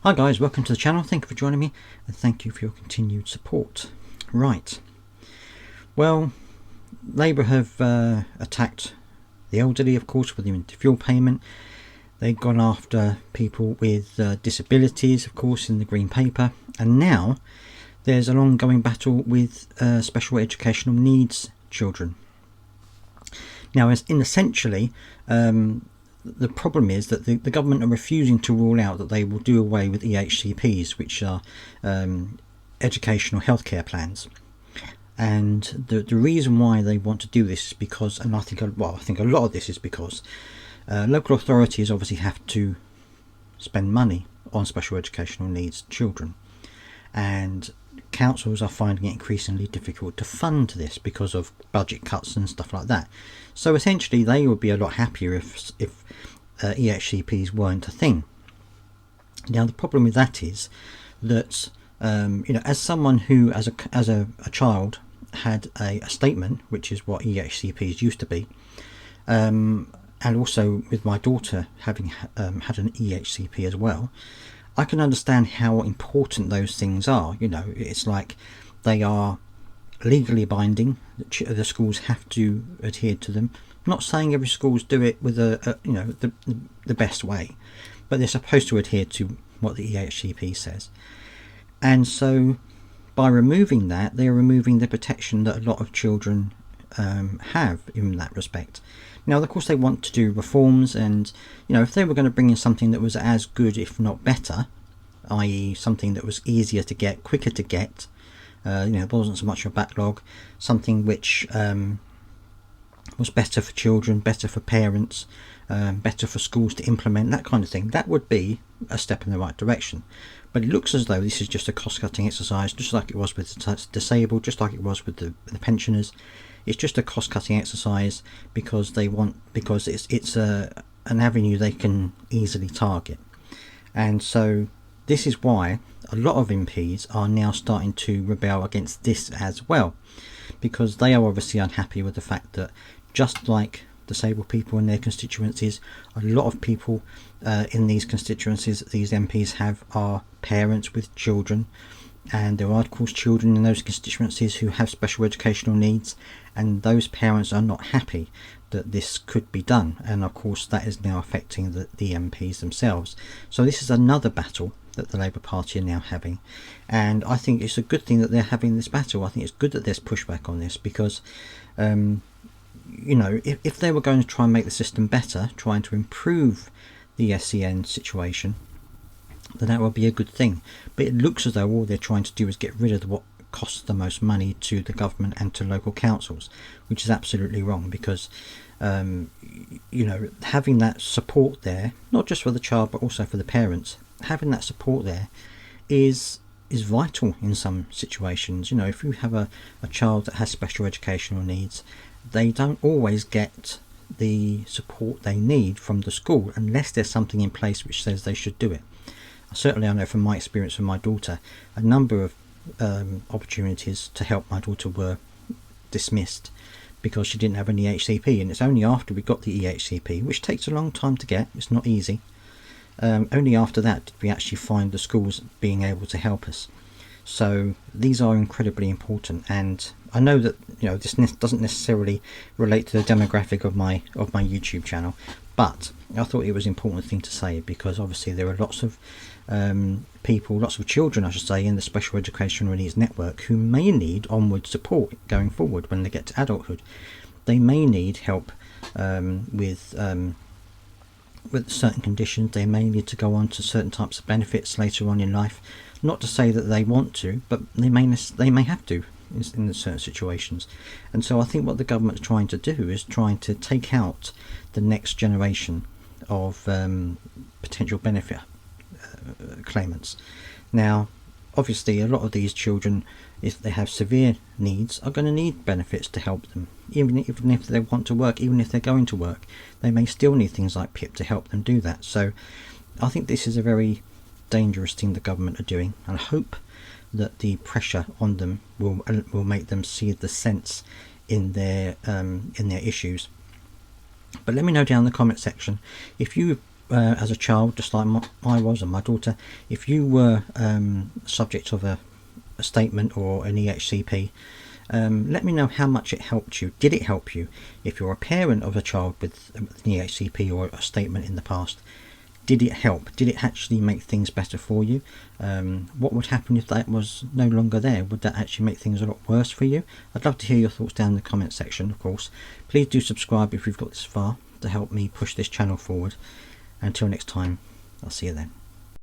Hi guys, welcome to the channel. Thank you for joining me and thank you for your continued support. Right, well, Labour have attacked the elderly, of course, with the fuel payment. They've gone after people with disabilities, of course, in the Green Paper, and now there's an ongoing battle with special educational needs children. Now, essentially, the problem is that the government are refusing to rule out that they will do away with EHCPs, which are educational healthcare plans. And the reason why they want to do this is because, and I think a lot of this is because local authorities obviously have to spend money on special educational needs children, and councils are finding it increasingly difficult to fund this because of budget cuts and stuff like that. So essentially they would be a lot happier if EHCPs weren't a thing. Now the problem with that is that as someone who as a child had a statement, which is what EHCPs used to be, and also with my daughter having had an EHCP as well, I can understand how important those things are. It's like they are legally binding. The schools have to adhere to them. I'm not saying every schools do it with the best way, but they're supposed to adhere to what the EHCP says. And so by removing that, they're removing the protection that a lot of children have in that respect. Now, of course, they want to do reforms, and if they were going to bring in something that was as good, if not better, i.e. something that was easier to get, quicker to get, there wasn't so much of a backlog, something which was better for children, better for parents, better for schools to implement, that kind of thing, that would be a step in the right direction. But it looks as though this is just a cost-cutting exercise, just like it was with the disabled, just like it was with the pensioners. It's just a cost-cutting exercise because it's an avenue they can easily target. And so this is why a lot of MPs are now starting to rebel against this as well, because they are obviously unhappy with the fact that, just like disabled people in their constituencies, a lot of people in these constituencies these MPs have are parents with children, and there are of course children in those constituencies who have special educational needs, and those parents are not happy that this could be done, and of course that is now affecting the MPs themselves. So this is another battle that the Labour Party are now having, and I think it's a good thing that they're having this battle. I think it's good that there's pushback on this, because if they were going to try and make the system better, trying to improve the SEN situation, then that would be a good thing. But it looks as though all they're trying to do is get rid of what costs the most money to the government and to local councils, which is absolutely wrong, because having that support there, not just for the child but also for the parents, having that support there is vital in some situations. If you have a child that has special educational needs, they don't always get the support they need from the school unless there's something in place which says they should do it. Certainly I know from my experience with my daughter, a number of opportunities to help my daughter were dismissed because she didn't have an EHCP, and it's only after we got the EHCP, which takes a long time to get, it's not easy, only after that did we actually find the schools being able to help us. So these are incredibly important, and I know that this doesn't necessarily relate to the demographic of my YouTube channel, but I thought it was an important thing to say, because obviously there are lots of lots of children, I should say, in the special educational needs network who may need onward support going forward when they get to adulthood. They may need help with certain conditions. They may need to go on to certain types of benefits later on in life. Not to say that they want to, but they may have to in certain situations. And so I think what the government's trying to do is trying to take out the next generation of potential benefit claimants. Now obviously a lot of these children, if they have severe needs, are going to need benefits to help them. Even if they want to work, even if they're going to work, they may still need things like PIP to help them do that. So I think this is a very dangerous thing the government are doing, and I hope that the pressure on them will make them see the sense in their issues. But let me know down in the comment section if you as a child, just like I was and my daughter, if you were subject of a statement or an EHCP, let me know how much it helped you. Did it help you? If you're a parent of a child with an EHCP or a statement in the past, did it help? Did it actually make things better for you? What would happen if that was no longer there? Would that actually make things a lot worse for you? I'd love to hear your thoughts down in the comment section, of course. Please do subscribe if you've got this far to help me push this channel forward. Until next time, I'll see you then.